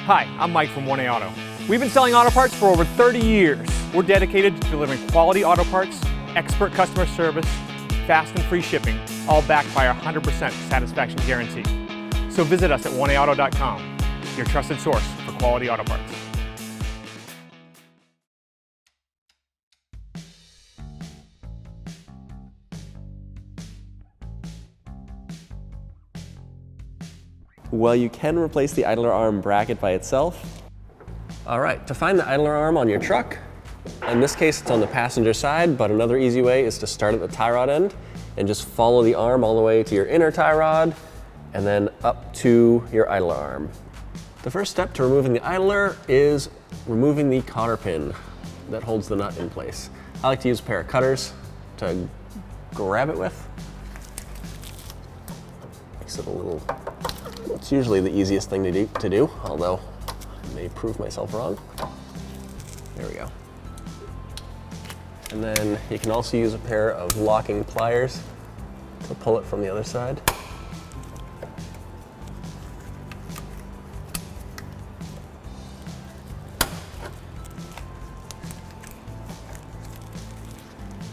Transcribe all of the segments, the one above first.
Hi, I'm Mike from 1A Auto. We've been selling auto parts for over 30 years. We're dedicated to delivering quality auto parts, expert customer service, fast and free shipping, all backed by our 100% satisfaction guarantee. So visit us at 1aauto.com, your trusted source for quality auto parts. Well, you can replace the idler arm bracket by itself. All right, to find the idler arm on your truck, in this case it's on the passenger side, but another easy way is to start at the tie rod end and just follow the arm all the way to your inner tie rod and then up to your idler arm. The first step to removing the idler is removing the cotter pin that holds the nut in place. I like to use a pair of cutters to grab it with. Makes it a little, it's usually the easiest thing to do, although I may prove myself wrong. There we go. And then you can also use a pair of locking pliers to pull it from the other side.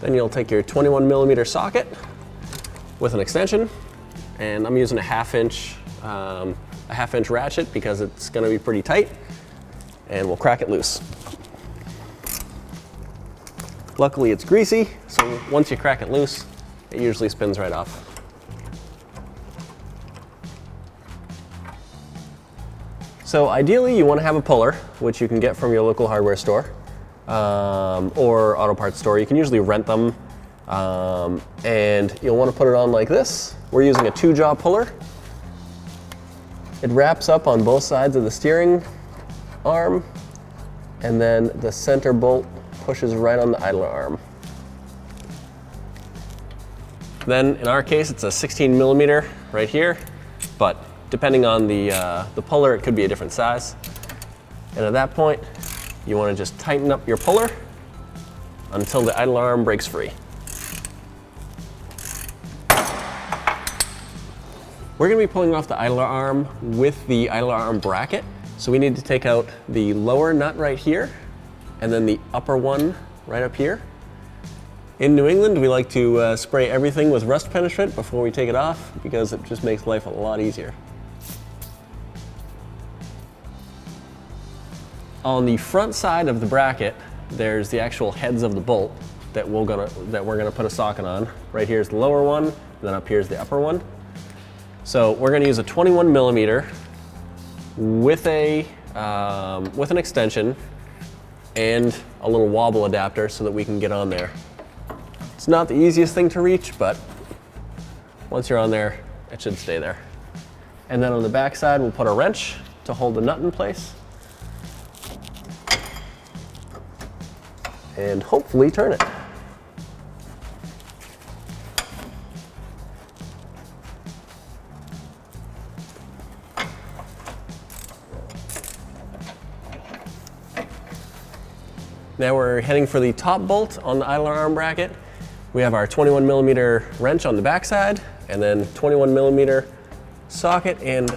Then you'll take your 21mm socket with an extension, and I'm using a half inch ratchet because it's going to be pretty tight, and we'll crack it loose. Luckily it's greasy, so once you crack it loose, it usually spins right off. So ideally you want to have a puller, which you can get from your local hardware store or auto parts store. You can usually rent them, and you'll want to put it on like this. We're using a 2-jaw puller. It wraps up on both sides of the steering arm, and then the center bolt pushes right on the idler arm. Then in our case it's a 16mm right here, but depending on the puller it could be a different size. And at that point you want to just tighten up your puller until the idler arm breaks free. We're going to be pulling off the idler arm with the idler arm bracket, so we need to take out the lower nut right here and then the upper one right up here. In New England, we like to spray everything with rust penetrant before we take it off because it just makes life a lot easier. On the front side of the bracket, there's the actual heads of the bolt that we're gonna put a socket on. Right here's the lower one, and then up here's the upper one. So we're gonna use a 21mm with an extension and a little wobble adapter so that we can get on there. It's not the easiest thing to reach, but once you're on there, it should stay there. And then on the back side, we'll put a wrench to hold the nut in place and hopefully turn it. Now we're heading for the top bolt on the idler arm bracket. We have our 21mm wrench on the back side, and then 21mm socket and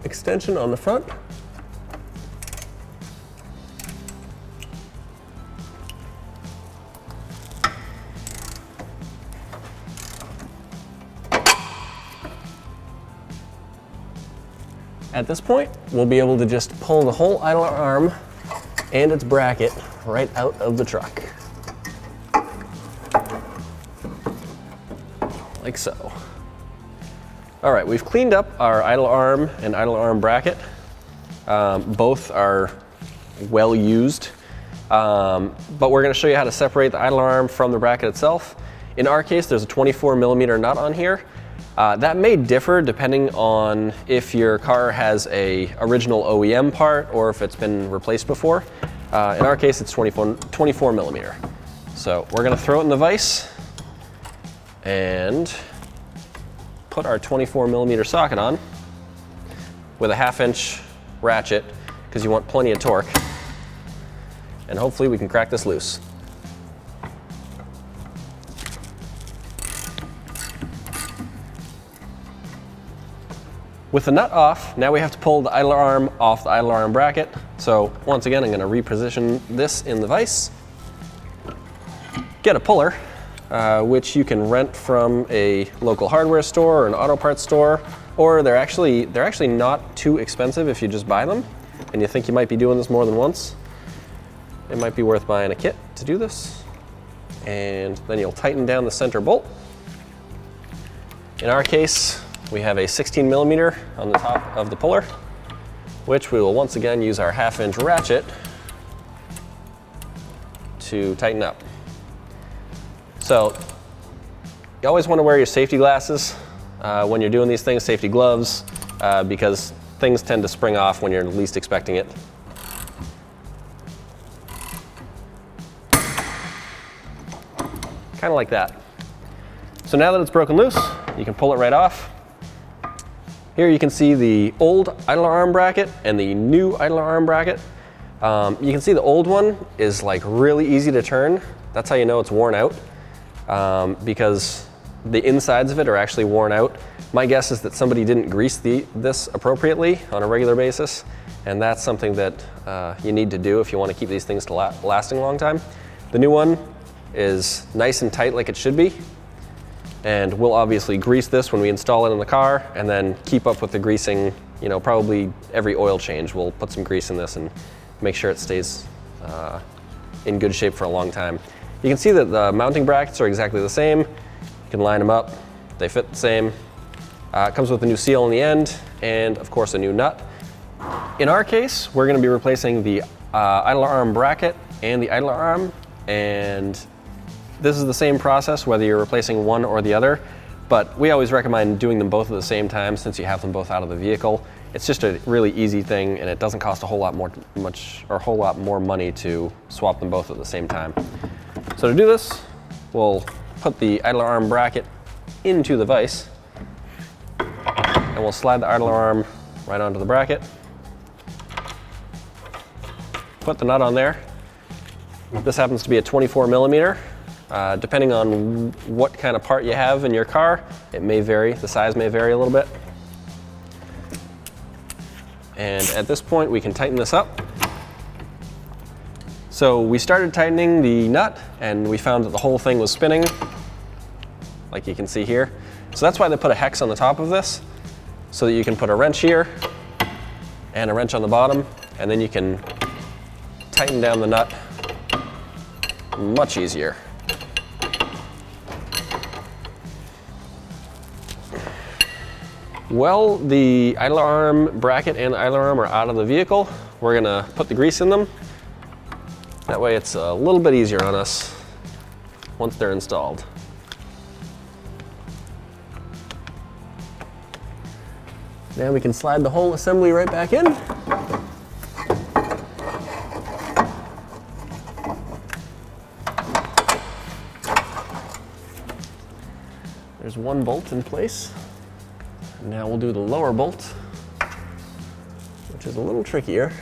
extension on the front. At this point, we'll be able to just pull the whole idler arm and its bracket right out of the truck. Like so. All right, we've cleaned up our idler arm and idler arm bracket. Both are well used, but we're gonna show you how to separate the idler arm from the bracket itself. In our case, there's a 24mm nut on here. That may differ depending on if your car has a original OEM part or if it's been replaced before. In our case, it's 24mm. So we're gonna throw it in the vise and put our 24mm socket on with a 1/2 inch ratchet because you want plenty of torque. And hopefully we can crack this loose. With the nut off, now we have to pull the idler arm off the idler arm bracket. So once again, I'm going to reposition this in the vise. Get a puller, which you can rent from a local hardware store or an auto parts store, or they're actually not too expensive if you just buy them and you think you might be doing this more than once. It might be worth buying a kit to do this. And then you'll tighten down the center bolt. In our case, we have a 16 millimeter on the top of the puller, which we will once again use our 1/2-inch ratchet to tighten up. So you always want to wear your safety glasses when you're doing these things, safety gloves, because things tend to spring off when you're least expecting it. Kind of like that. So now that it's broken loose, you can pull it right off. Here you can see the old idler arm bracket and the new idler arm bracket. You can see the old one is like really easy to turn. That's how you know it's worn out, because the insides of it are actually worn out. My guess is that somebody didn't grease this appropriately on a regular basis, and that's something that you need to do if you want to keep these things to lasting a long time. The new one is nice and tight like it should be, and we'll obviously grease this when we install it in the car and then keep up with the greasing, you know, probably every oil change. We'll put some grease in this and make sure it stays in good shape for a long time. You can see that the mounting brackets are exactly the same. You can line them up, they fit the same. It comes with a new seal in the end and of course a new nut. In our case, we're going to be replacing the idler arm bracket and the idler arm, and this is the same process whether you're replacing one or the other, but we always recommend doing them both at the same time since you have them both out of the vehicle. It's just a really easy thing and it doesn't cost a whole lot more money to swap them both at the same time. So to do this, we'll put the idler arm bracket into the vise and we'll slide the idler arm right onto the bracket. Put the nut on there. This happens to be a 24 millimeter. Depending on what kind of part you have in your car, it may vary, the size may vary a little bit. And at this point we can tighten this up. So we started tightening the nut and we found that the whole thing was spinning, like you can see here. So that's why they put a hex on the top of this, so that you can put a wrench here and a wrench on the bottom, and then you can tighten down the nut much easier. Well, the idler arm bracket and the idler arm are out of the vehicle. We're gonna put the grease in them. That way it's a little bit easier on us once they're installed. Now we can slide the whole assembly right back in. There's one bolt in place. Now we'll do the lower bolt, which is a little trickier.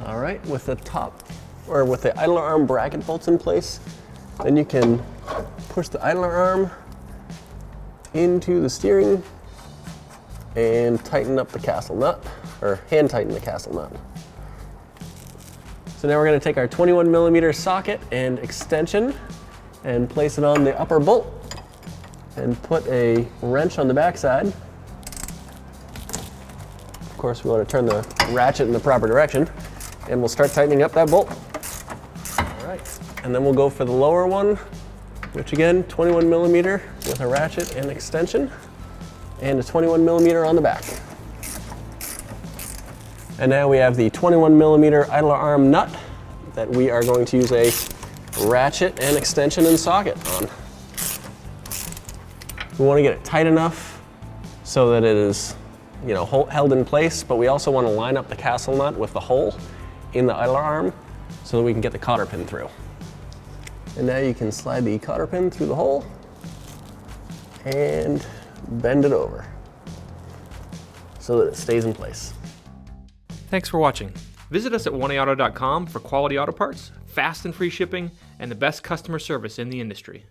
All right, with the top, or with the idler arm bracket bolts in place, then you can push the idler arm into the steering and tighten up the castle nut, or hand tighten the castle nut. So now we're going to take our 21 millimeter socket and extension and place it on the upper bolt and put a wrench on the back side. Of course, we want to turn the ratchet in the proper direction, and we'll start tightening up that bolt. All right, and then we'll go for the lower one, which again, 21 millimeter with a ratchet and extension, and a 21 millimeter on the back. And now we have the 21 millimeter idler arm nut that we are going to use a ratchet and extension and socket on. We want to get it tight enough so that it is, you know, held in place, but we also want to line up the castle nut with the hole in the idler arm so that we can get the cotter pin through. And now you can slide the cotter pin through the hole and bend it over so that it stays in place. Thanks for watching. Visit us at oneauto.com for quality auto parts, fast and free shipping and the best customer service in the industry.